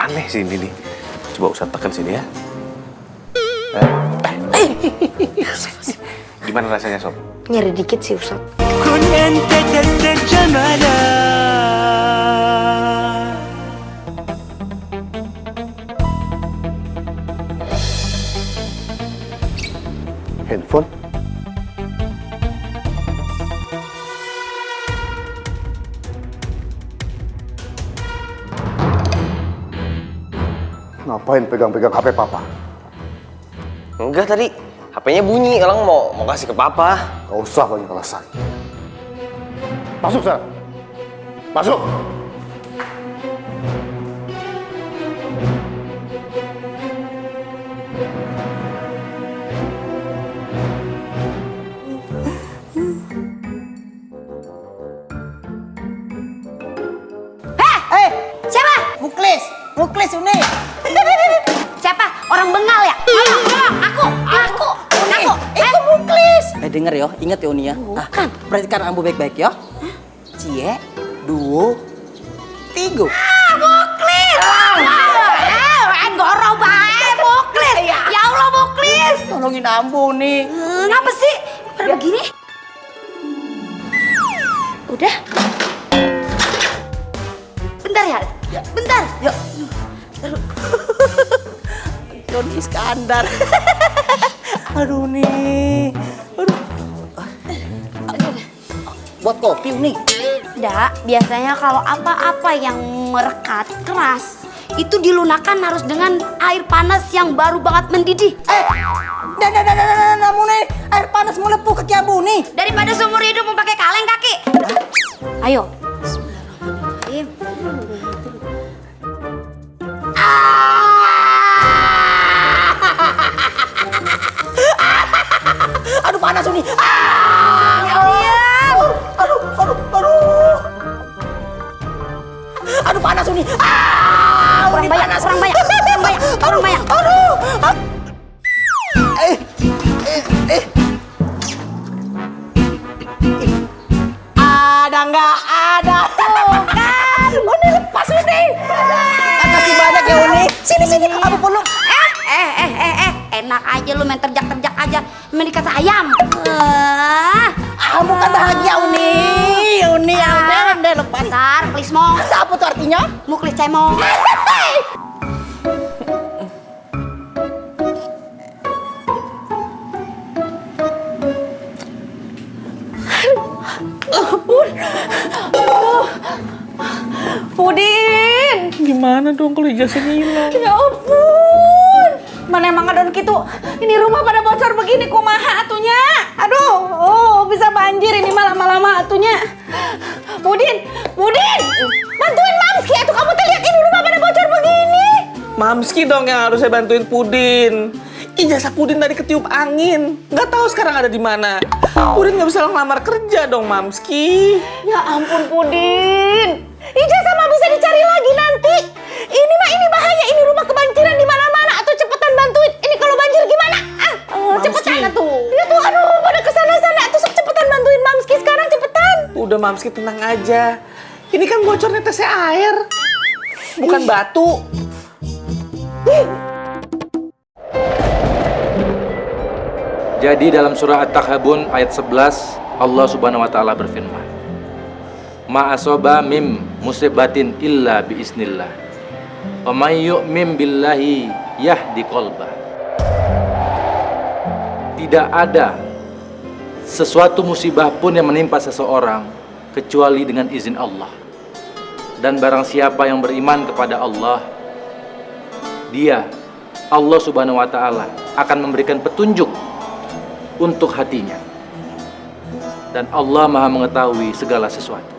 Aneh sih ini nih. Coba Ustadz tekan sini ya. Gimana rasanya, Sob? Nyeri dikit sih, Ustaz. Handphone? Ngapain pegang-pegang HP papa? Enggak tadi, HP-nya bunyi. Elang mau kasih ke papa. Gak usah banyak alasan. Masuk sana. Masuk. Siapa? Muklis Uni. Siapa? Orang Bengal ya? Ngomong, aku. Itu Muklis. Denger yo, ingat ya Uni ya. Bukan. Perhatikan ambu baik-baik yo. Cie, duo, tiga. Muklis! Goro bae, Muklis! Ya Allah, Muklis! Tolongin ambu nih. Ngapa sih? Pada begini? Udah? Bentar ya? Bentar. Yuk. Doni Iskandar. Aduh nih. Aduh. Buat kopi Uni. Nggak, biasanya kalau apa-apa yang merekat keras itu dilunakkan harus dengan air panas yang baru banget mendidih. Namun nih air panas melepuh kaki Abu nih. Daripada seumur hidup memakai kaleng kaki. Ayo. Bismillahirrahmanirrahim. Aduh panas Uni. Aduh panas Uni. Kurang banyak. Ada nggak ada? Kan. Uni lepas Uni. Makasih banyak ya Uni. Sini Abu peluk. Enak aja lu main terjak-terjak aja. Main dikata ayam. Kamu kan bahagia Uni. Uni ya udah lepas. Bentar, please mo. Apa tuh artinya? Muklis cemong. Pudin, Gimana dong kalau ijazahnya hilang? ya ampun. Mana emang ngadon gitu? Ini rumah pada bocor begini kumaha atunya? Aduh, bisa banjir ini mah lama-lama atunya. Pudin, bantuin Mamski atuh kamu tuh lihat ini rumah pada bocor begini. Mamski dong yang harus saya bantuin Pudin. Ijazah Pudin tadi ketiup angin. Nggak tahu sekarang ada di mana. Pudin nggak bisa ngelamar kerja dong, Mamski. Ya ampun Pudin. Ijazah mah bisa dicari lagi nanti. Ini bahaya, ini rumah kebanjiran di mana-mana. Atau cepetan bantuin. Ini kalau banjir gimana? Cepetan atuh. Ya tuh, aduh, pada kesana-sana. Tuh cepetan bantuin Mamski sekarang, cepetan. Udah Mamski tenang aja. Ini kan bocornya tesnya air, bukan batu. Jadi dalam surah At-Takhabun ayat 11 Allah Subhanahu wa taala berfirman, Ma asoba mim musibatin illa biiznillah. Wa may yu'min billahi yahdi qalbah. Tidak ada sesuatu musibah pun yang menimpa seseorang kecuali dengan izin Allah. Dan barang siapa yang beriman kepada Allah, dia, Allah Subhanahu wa taala, akan memberikan petunjuk untuk hatinya. Dan Allah Maha mengetahui segala sesuatu.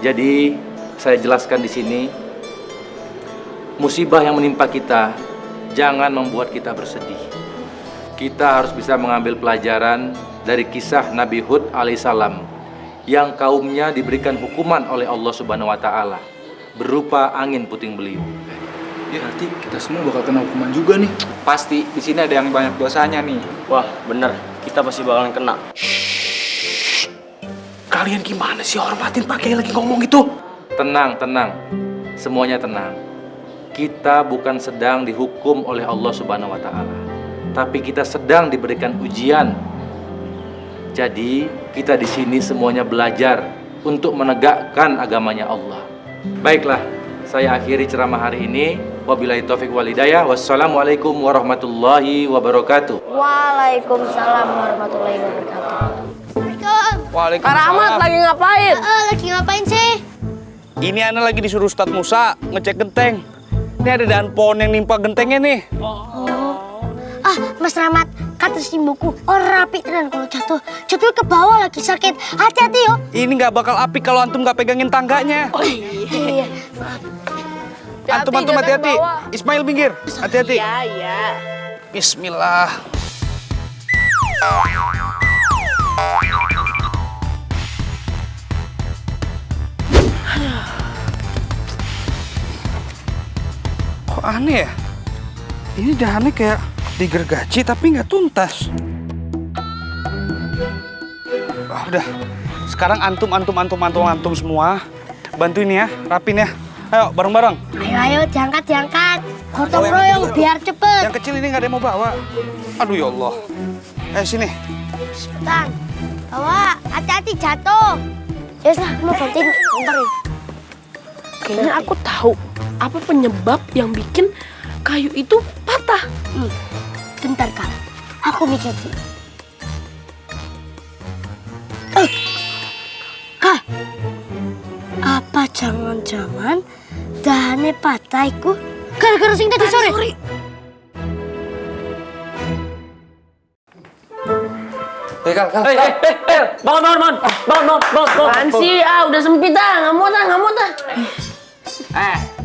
Jadi, saya jelaskan di sini, musibah yang menimpa kita jangan membuat kita bersedih. Kita harus bisa mengambil pelajaran dari kisah Nabi Hud alaihissalam yang kaumnya diberikan hukuman oleh Allah Subhanahu wa taala berupa angin puting beliung. Ya nanti kita semua bakal kena hukuman juga nih. Pasti di sini ada yang banyak dosanya nih. Wah, bener. Kita pasti bakalan kena. Kalian gimana sih, hormatin pakai lagi ngomong gitu? Tenang, tenang. semuanya tenang. Kita bukan sedang dihukum oleh Allah Subhanahu wa Ta'ala, tapi kita sedang diberikan ujian. Jadi kita di sini semuanya belajar untuk menegakkan agamanya Allah. Baiklah, saya akhiri ceramah hari ini. Wabillahi taufiq wal hidayah. Wassalamualaikum warahmatullahi wabarakatuh. Waalaikumsalam warahmatullahi wabarakatuh. Waalaikumsalam. Kak Rahmat lagi ngapain? Lagi ngapain sih? Ini Ana lagi disuruh Ustadz Musa ngecek genteng. Ini ada daun pohon yang nimpa gentengnya nih. Mas Rahmat, kata simbuku, rapi tenan kalau jatuh ke bawah lagi sakit. Hati-hati yo. Ini nggak bakal apik kalau antum nggak pegangin tangganya. Iya. Antum hati-hati. Ismail minggir, hati-hati. Iya. Bismillah. Kok aneh ya? Ini dahannya kayak digergaji tapi nggak tuntas. Udah, sekarang antum semua bantuin ya, rapin ya. Ayo bareng-bareng. Ayo diangkat. Gotong royong biar cepet. Yang kecil ini nggak ada yang mau bawa. Aduh ya Allah. Sini. Cepetan. Bawa, hati-hati jatuh. Ya lah, mau bantuin bentar ya. Kayaknya aku tahu apa penyebab yang bikin kayu itu patah. Bentar Kak, aku mikir dulu. Kak, apa jangan-jangan dahannya patah iku gara-gara sing tadi sore? Bangun. Apaan sih? Udah sempit nggak mau dah.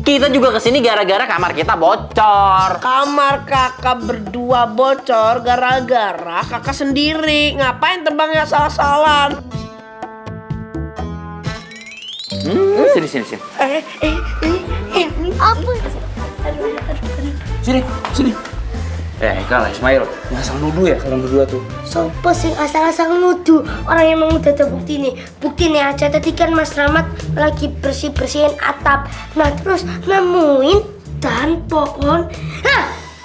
Kita juga kesini gara-gara kamar kita bocor. Kamar kakak berdua bocor gara-gara kakak sendiri. Ngapain terbangnya salah-salah? Sini. Apa? Sini. Kalah Ismail. Asal nuduh ya kalian berdua tuh. Sopo sing asal-asal nuduh. Orang yang emang udah ada bukti nih. Bukti nih aja tadi kan Mas Rahmat lagi bersih-bersihin atap. Nah terus nemuin dahan pohon.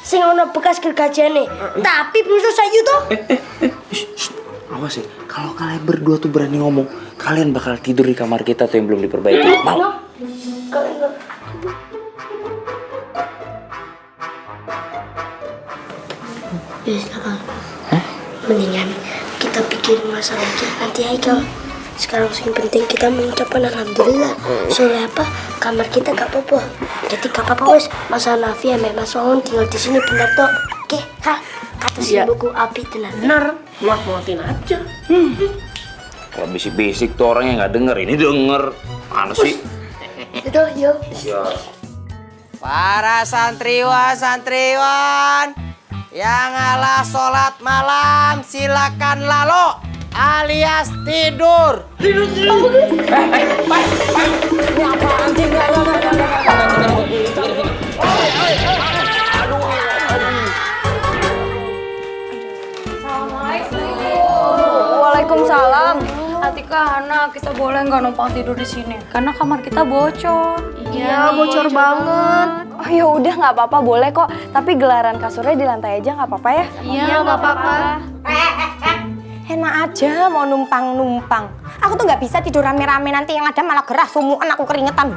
Sing ono bekas gergajane. Tapi belum selesai itu. Awas ya, kalau kalian berdua tuh berani ngomong, kalian bakal tidur di kamar kita tuh yang belum diperbaiki. Mau? Ya sekarang mendingan kita pikirin masalah kita nanti Haikal. Sekarang yang penting kita mengucapkan alhamdulillah. Soalnya apa? Kamar kita gak apa-apa. Jadi gak apa-apa wes. Masalah Nafi ya Mas Wawan tinggal di sini benar toh. Oke, kata si buku api tenan. Bener, muat-muatin aja. Kalau bisik-bisik tuh orangnya nggak denger, ini denger. Mana sih? Itu yuk. Para santriwan yang ngalah sholat malam silakan lalu alias tidur. Waalaikumsalam. Atika, Hana, kita boleh nggak numpang tidur di sini? Karena kamar kita bocor. Iya, bocor banget. Oh ya udah nggak apa-apa, boleh kok. Tapi gelaran kasurnya di lantai aja nggak apa-apa ya? Iya, nggak apa-apa. Enak aja mau numpang-numpang. Aku tuh nggak bisa tidur rame-rame, nanti yang ada malah gerah sumuan, aku keringetan.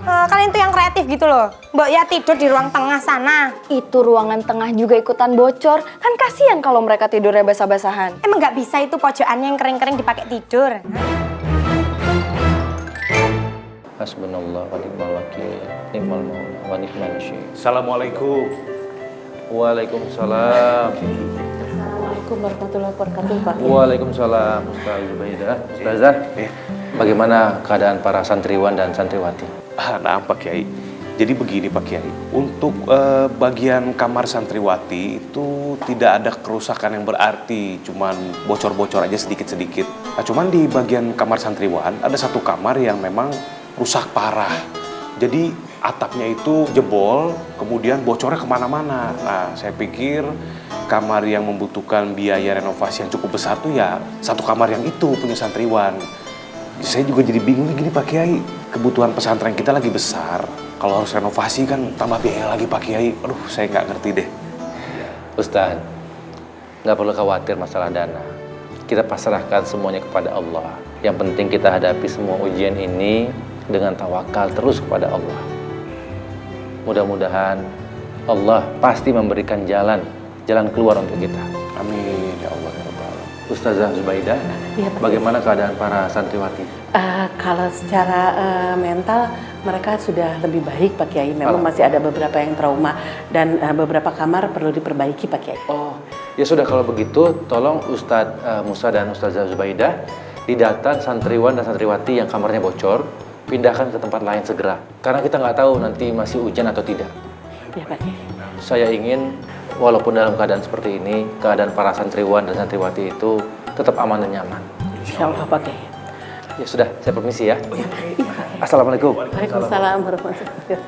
Kalian tuh yang kreatif gitu loh. Mbak ya tidur di ruang tengah sana. Itu ruangan tengah juga ikutan bocor. Kan kasihan kalau mereka tidurnya basah-basahan. Emang nggak bisa itu pojokannya yang kering-kering dipakai tidur. Hasbunallah wa ni'mal wakil, ni'mal maula wa ni'mal nasir. Assalamualaikum. Waalaikumsalam. Assalamualaikum warahmatullahi wabarakatuh, Pak. Waalaikumsalam. Ustaz Zubaidah. Ustazah, bagaimana keadaan para santriwan dan santriwati? Nah, Pak Kiai. Jadi begini Pak Kiai, untuk bagian kamar santriwati itu tidak ada kerusakan yang berarti, cuman bocor-bocor aja sedikit-sedikit. Nah, cuman di bagian kamar santriwan ada satu kamar yang memang rusak parah. Jadi atapnya itu jebol, kemudian bocornya kemana-mana. Nah, saya pikir kamar yang membutuhkan biaya renovasi yang cukup besar tuh ya satu kamar yang itu punya santriwan. Saya juga jadi bingung gini Pak Kiai, kebutuhan pesantren kita lagi besar. Kalau harus renovasi kan tambah biaya lagi Pak Kiai. Aduh, saya nggak ngerti deh. Ustaz, nggak perlu khawatir masalah dana. Kita pasrahkan semuanya kepada Allah. Yang penting kita hadapi semua ujian ini dengan tawakal terus kepada Allah. Mudah-mudahan Allah pasti memberikan jalan keluar untuk kita. Amin ya Allah ya Rabbal Alamin. Ustazah Zubaidah, bagaimana keadaan para santriwati? Kalau secara mental mereka sudah lebih baik Pak Kiai. Memang masih ada beberapa yang trauma dan beberapa kamar perlu diperbaiki Pak Kiai. Oh, ya sudah kalau begitu tolong Ustadz Musa dan Ustazah Zubaidah didata santriwan dan santriwati yang kamarnya bocor, pindahkan ke tempat lain segera. Karena kita nggak tahu nanti masih hujan atau tidak. Ya Pak Kiai. Saya ingin walaupun dalam keadaan seperti ini, keadaan para santriwan dan santriwati itu tetap aman dan nyaman. Insya Allah Pak Kiai. Ya sudah, saya permisi ya. Assalamualaikum. Waalaikumsalam warahmatullahi wabarakatuh.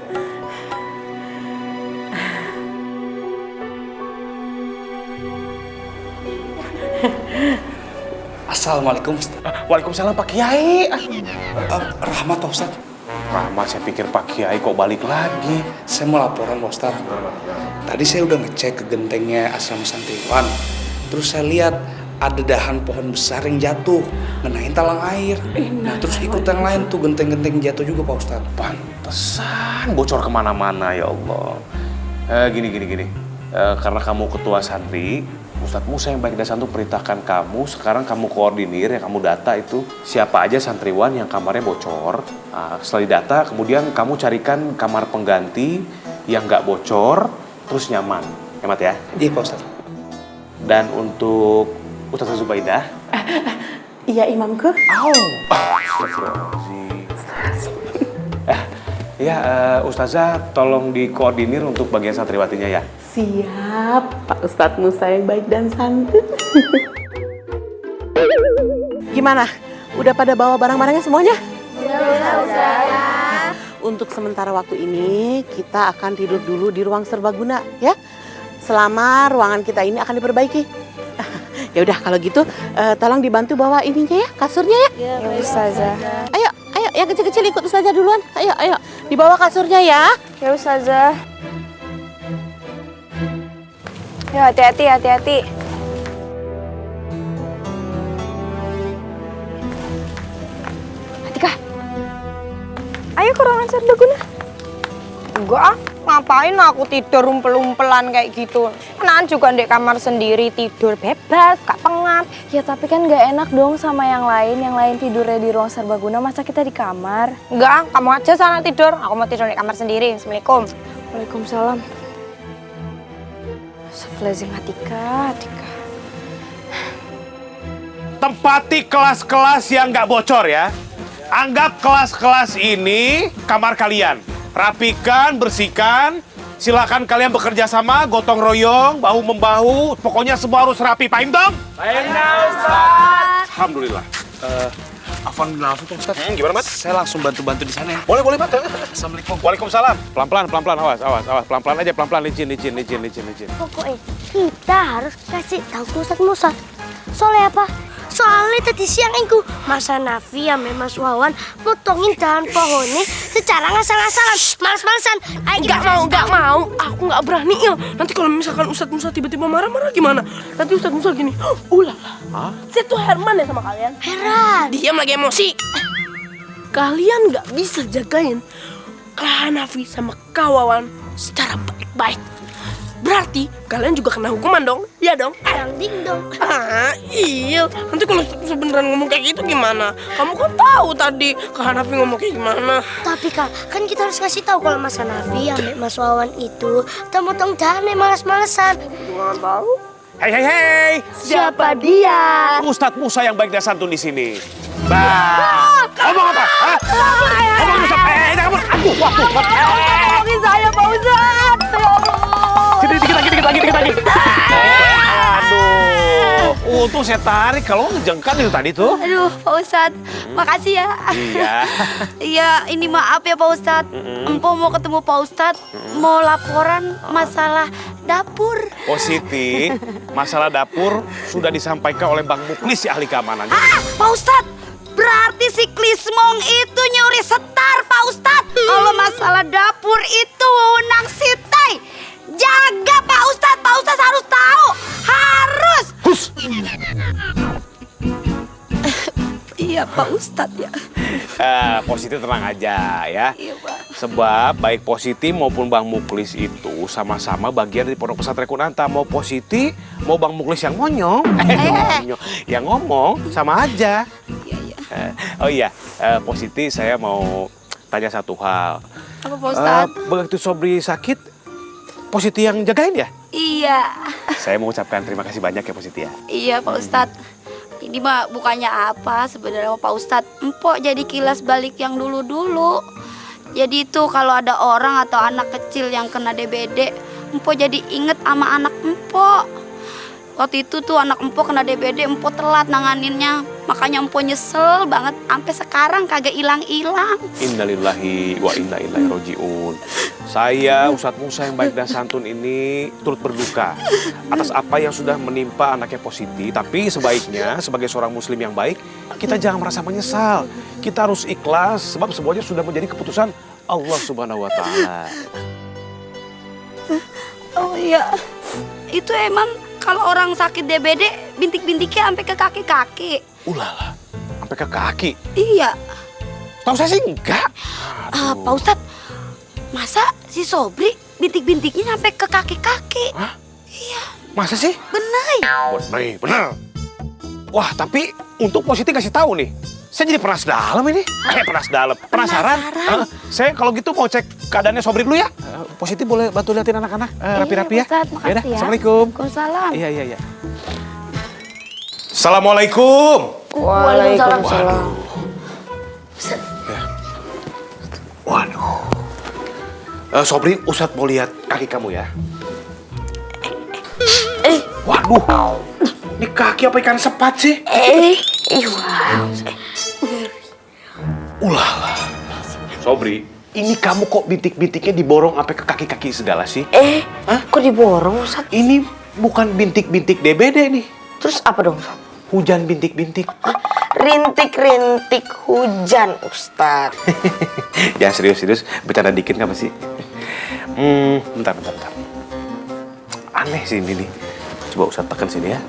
Assalamualaikum Ustaz. Waalaikumsalam Pak Kiai. Rahmat Pak Ustaz. Rahmat, saya pikir Pak Kiai kok balik lagi. Saya mau laporan Pak Ustaz. Tadi saya udah ngecek ke gentengnya asrama santriwan. Terus saya lihat ada dahan pohon besar yang jatuh ngenain talang air. Nah terus ikut yang lain tuh genteng-genteng jatuh juga Pak Ustaz. Pantesan bocor kemana-mana ya Allah. Gini. Karena kamu ketua santri, Ustadz Musa yang baik dan santun perintahkan kamu, sekarang kamu koordinir, yang kamu data itu siapa aja santriwan yang kamarnya bocor. Setelah didata, kemudian kamu carikan kamar pengganti yang nggak bocor, terus nyaman. Hemat ya? Iya Pak Ustadz. Dan untuk Ustazah Zubaidah. Iya imamku. Ustazah tolong dikoordinir untuk bagian santriwatinya ya. Siap, Pak Ustadz Musa yang baik dan santun. Gimana? Udah pada bawa barang-barangnya semuanya? Sudah. Untuk sementara waktu ini kita akan tidur dulu di ruang serbaguna ya. Selama ruangan kita ini akan diperbaiki. Ya udah kalau gitu tolong dibantu bawa ininya ya, kasurnya ya. Ya Ustazah. Ayo yang kecil-kecil ikut Ustazah duluan. Ayo dibawa kasurnya ya. Ya Ustazah. Ya hati-hati. Atika. Ayo ke ruangan serbaguna. Enggak, ngapain aku tidur umpel-umpelan kayak gitu. Kenaan juga di kamar sendiri tidur bebas, gak pengap. Ya tapi kan gak enak dong sama yang lain tidurnya di ruang serbaguna, masa kita di kamar? Enggak, kamu aja sana tidur. Aku mau tidur di kamar sendiri. Assalamualaikum. Waalaikumsalam. Astagfirullahaladzim, Atika. Tempati kelas-kelas yang nggak bocor ya. Anggap kelas-kelas ini kamar kalian. Rapikan, bersihkan. Silakan kalian bekerja sama, gotong royong, bahu-membahu. Pokoknya semua harus rapi, paham dong? Paham Ustaz. Alhamdulillah. Afwan bin Afwan Pak Ustaz. Gimana, Mat? Saya langsung bantu-bantu di sana ya. Boleh, Mat. Assalamualaikum. Waalaikumsalam. Pelan-pelan, awas. Pelan-pelan aja, licin. Pokoknya kita harus kasih tahu ke Ustadz Musa. Soalnya apa? Soalnya tadi siang itu Mas Hanafi sama Mas Wawan potongin dahan pohonnya secara ngasal-ngasalan, males-malesan. Nggak mau. Aku nggak berani ya. Nanti kalau misalkan Ustadz Musa tiba-tiba marah-marah gimana? Nanti Ustadz Musa gini, ulala. Saya tuh Herman ya sama kalian. Heran. Diam lagi emosi. Kalian nggak bisa jagain Kak Hanafi sama Kak Wawan secara baik-baik. Berarti kalian juga kena hukuman dong, iya dong? Ding dong. Iya. Nanti kalau sebeneran ngomong kayak gitu gimana? Kamu kan tahu tadi Kak Hanafi ngomong kayak gimana. Tapi Kak, kan kita harus kasih tahu kalau Mas Hanafi sama Mas Wawan itu potong dahannya males-malesan. Jangan tahu. Hei. Siapa dia? Ustadz Musa yang baik dan santun di sini. Ngomong apa? Ngomong Ustadz. Tolongin saya Pak Ustadz. Dikit lagi. Aduh. Untung saya tarik, kalau ngejengkan itu tadi tuh. Aduh, Pak Ustadz, makasih ya. Iya. Iya, ini maaf ya Pak Ustadz. Empo mau ketemu Pak Ustadz, mau laporan masalah dapur. Oh Siti, masalah dapur sudah disampaikan oleh Bang Muklis si ahli keamanan. Pak Ustadz, berarti si Klismong itu nyuri setar Pak Ustadz. Kalau masalah dapur Pak Ustadz ya. Positif tenang aja ya. Iya, Pak. Sebab baik Positi maupun Bang Muklis itu sama-sama bagian dari Pondok Pesantren Kunanta. Mau Positi, mau Bang Muklis yang monyong, yang ngomong sama aja. Oh iya, Positi saya mau tanya satu hal. Apa Pak Ustadz? Begitu Sobri sakit, Positi yang jagain ya? Iya. Saya mau ucapkan terima kasih banyak ya Positi ya. Iya Pak Ustadz. Ini mah bukannya apa sebenarnya Pak Ustadz. Empok jadi kilas balik yang dulu-dulu. Jadi itu kalau ada orang atau anak kecil yang kena DBD, empok jadi inget sama anak empok. Waktu itu tuh anak empok kena DBD, empok telat nanganinnya. Makanya empok nyesel banget, sampai sekarang kagak hilang-hilang. Innalillahi wa inna ilaihi rojiun. Saya Ustadz Musa yang baik dan santun ini turut berduka atas apa yang sudah menimpa anaknya Positi. Tapi sebaiknya sebagai seorang muslim yang baik, kita jangan merasa menyesal. Kita harus ikhlas sebab semuanya sudah menjadi keputusan Allah Subhanahu wa taala. Oh iya. Itu emang kalau orang sakit DBD, bintik-bintiknya sampai ke kaki-kaki. Ulala, sampai ke kaki? Iya. Tahu saya sih enggak. Pak Ustadz, masa si Sobri bintik-bintiknya sampai ke kaki-kaki? Hah? Iya. Masa sih? Bener. Wah, tapi untuk Positi kasih tahu nih. Saya jadi penasaran ini. Penasaran. Saya kalau gitu mau cek keadaannya Sobri dulu ya. Positi boleh bantu liatin anak-anak rapi-rapi ya. Ustadz, makasih ya. Assalamualaikum. Waalaikumsalam. Iya. Assalamualaikum. Waalaikumsalam. Waduh. Sobri, Ustadz mau lihat kaki kamu ya. Waduh. Ini kaki apa ikan sepat sih? Ulala. Sobri, ini kamu kok bintik-bintiknya diborong sampai ke kaki-kaki segala sih? Kok diborong, Ustadz? Ini bukan bintik-bintik DBD nih. Terus apa dong, Ustadz? Hujan bintik-bintik. Rintik-rintik hujan, Ustadz. Jangan serius-serius, bercanda dikit nggak sih? Bentar. Aneh sih ini nih. Coba Ustadz tekan sini ya.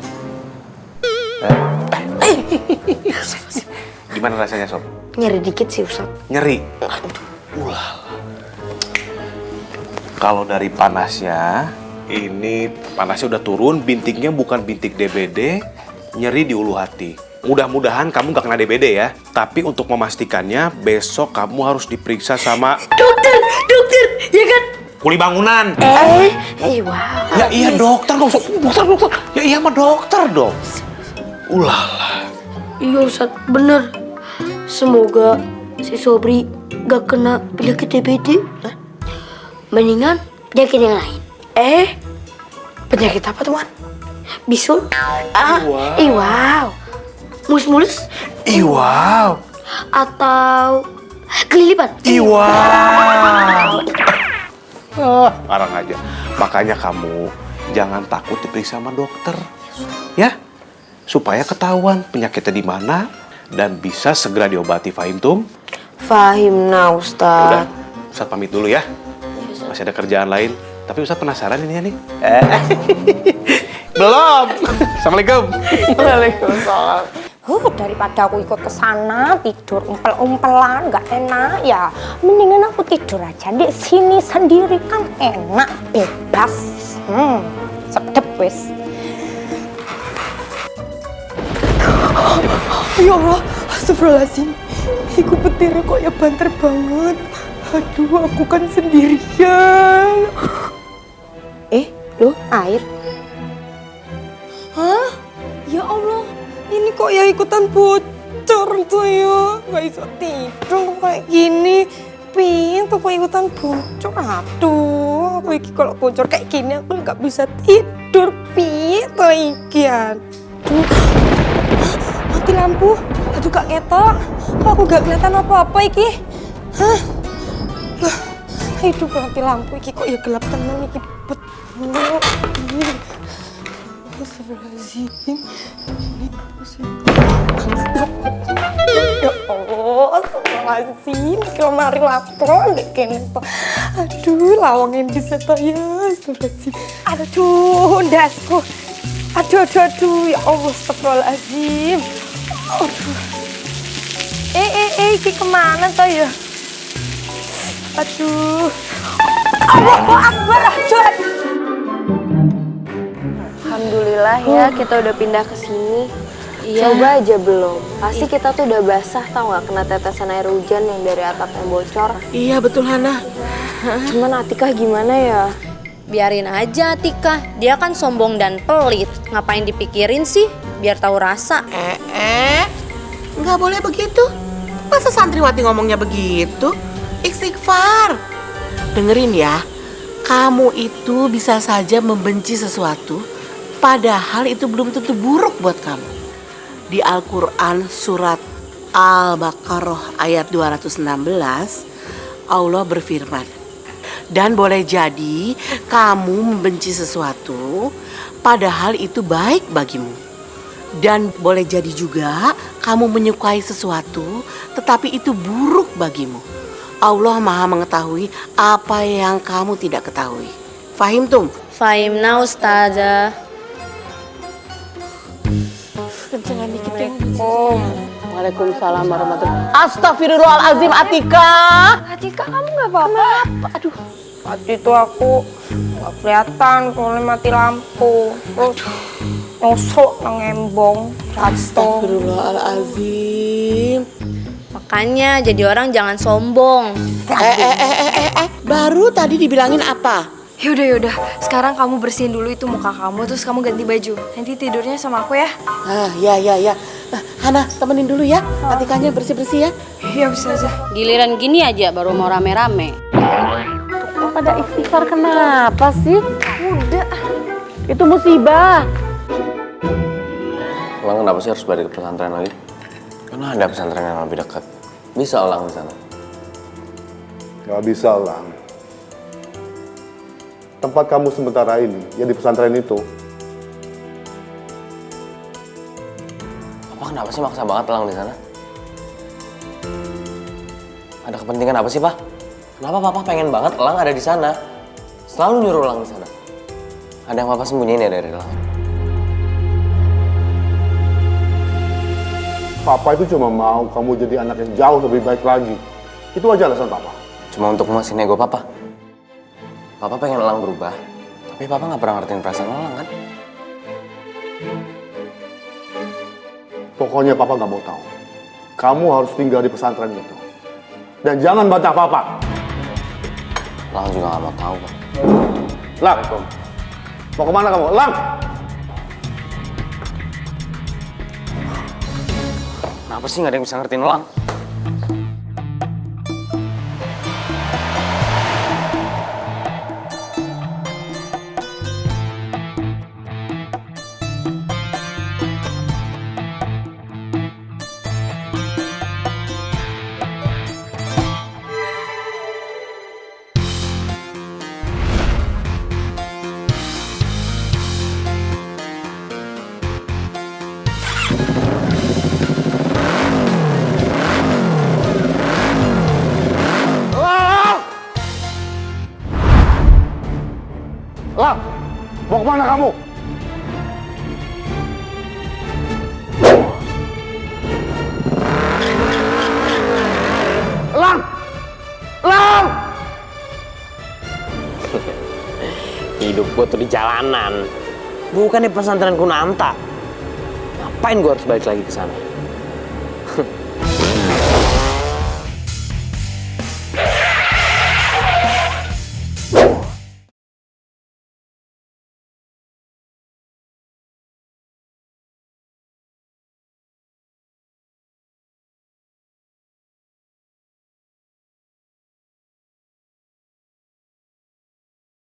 Gimana rasanya, Sob? Nyeri dikit sih, Ustadz. Nyeri? Ulala. Kalau dari panasnya, ini panasnya udah turun, bintiknya bukan bintik DBD, nyeri di ulu hati. Mudah-mudahan kamu gak kena DBD ya. Tapi untuk memastikannya, besok kamu harus diperiksa sama Dokter, ya kan? kuli bangunan. Wow. Ya iya dokter dong, dokter. Ya iya mah dokter dong. Ulala. Iya, Ustadz, bener. Semoga si Sobri gak kena penyakit DBD. Mendingan penyakit yang lain. Penyakit apa, teman? Bisul? Wow. Mulus? Wow. Atau kelilipan? Wow. Ngarang aja. Makanya kamu jangan takut diperiksa sama dokter. Ya? Supaya ketahuan penyakitnya di mana dan bisa segera diobati. Fahim tum? Fahimna, Ustadz. Udah, Ustadz pamit dulu ya. Masih ada kerjaan lain. Tapi Ustadz penasaran ini ya nih. Belum. Assalamualaikum. Waalaikumsalam. Daripada aku ikut ke sana tidur umpel-umpelan nggak enak ya. Mendingan aku tidur aja di sini sendiri kan enak, bebas. Sedep wis. Ya Allah, astagfirullahaladzim. Iku petirnya kok ya banter banget. Aduh, aku kan sendirian. Loh, air. Hah? Ya Allah, ini kok ya ikutan bocor tuh ya. Gak bisa tidur kayak gini. Pintu kok ikutan bocor. Aduh, aku iki kalau bocor kayak gini aku gak bisa tidur. Pintu iki, aduh. Mati lampu. Aduh, gak ketok. Kok aku gak kelihatan apa-apa iki? Hah? Lah, hidup mati lampu iki kok ya gelap tenan iki. Astagfirullahaladzim. Ya Allah, astagfirullahaladzim. Kemari lapor deh kene. Aduh, lawangin bisa toh ya. Astagfirullahaladzim. Aduh, ndasku. Aduh. Ya Allah, astagfirullahaladzim. Aduh. Ki kemana toh ya? Aduh. Allahu Akbar. Alhamdulillah ya kita udah pindah ke sini. Iya. Coba aja belum. Pasti kita tuh udah basah tau nggak kena tetesan air hujan yang dari atapnya bocor. Iya betul Hana. Cuman Atikah gimana ya? Biarin aja Atika, dia kan sombong dan pelit. Ngapain dipikirin sih? Biar tahu rasa. Nggak boleh begitu. Masa santriwati ngomongnya begitu? Istighfar. Dengerin ya, kamu itu bisa saja membenci sesuatu, padahal itu belum tentu buruk buat kamu. Di Al-Quran surat Al-Baqarah ayat 216, Allah berfirman, dan boleh jadi kamu membenci sesuatu, padahal itu baik bagimu. Dan boleh jadi juga kamu menyukai sesuatu, tetapi itu buruk bagimu. Allah Maha mengetahui apa yang kamu tidak ketahui. Fahim tum? Fahimna Ustazah. Kencengan dikit ya. Waalaikumsalam warahmatullahi. Astagfirullahalazim Atika. Atika kamu nggak apa-apa? Aduh. Tadi itu aku nggak kelihatan soalnya mati lampu. Terus nyosok nang embong. Astagfirullahalazim. Makanya jadi orang jangan sombong. Baru tadi dibilangin apa? Yaudah. Sekarang kamu bersihin dulu itu muka kamu, terus kamu ganti baju. Nanti tidurnya sama aku ya. Ya. Hana, temenin dulu ya. Atikanya bersih-bersih ya. Iya, bisa aja. Giliran gini aja baru mau rame-rame. Pada istighfar kenapa sih? Udah. Itu musibah. Elang kenapa sih harus balik ke pesantren lagi? Karena ada pesantren yang lebih dekat. Bisa Elang di sana. Gak bisa, Lang. Tempat kamu sementara ini, ya di pesantren itu. Papa kenapa sih maksa banget Elang di sana? Ada kepentingan apa sih, Pak? Kenapa Papa pengen banget Elang ada di sana? Selalu nyuruh Elang di sana. Ada yang Papa sembunyiin ya dari Elang? Papa itu cuma mau kamu jadi anak yang jauh lebih baik lagi. Itu aja alasan Papa. Cuma untuk memuasin ego Papa. Papa pengen Elang berubah, tapi Papa nggak pernah ngertiin perasaan Elang kan? Pokoknya Papa nggak mau tahu. Kamu harus tinggal di pesantren itu. Dan jangan bantah Papa. Elang juga nggak mau tahu, Pak. Lang, mau kemana kamu? Lang! Kenapa sih nggak ada yang bisa ngertiin Elang? Lang, mau kemana kamu? Lang! Lang! Hidup gue tuh di jalanan. Bukan di pesantren Kunanta. Ngapain gue harus balik lagi ke sana?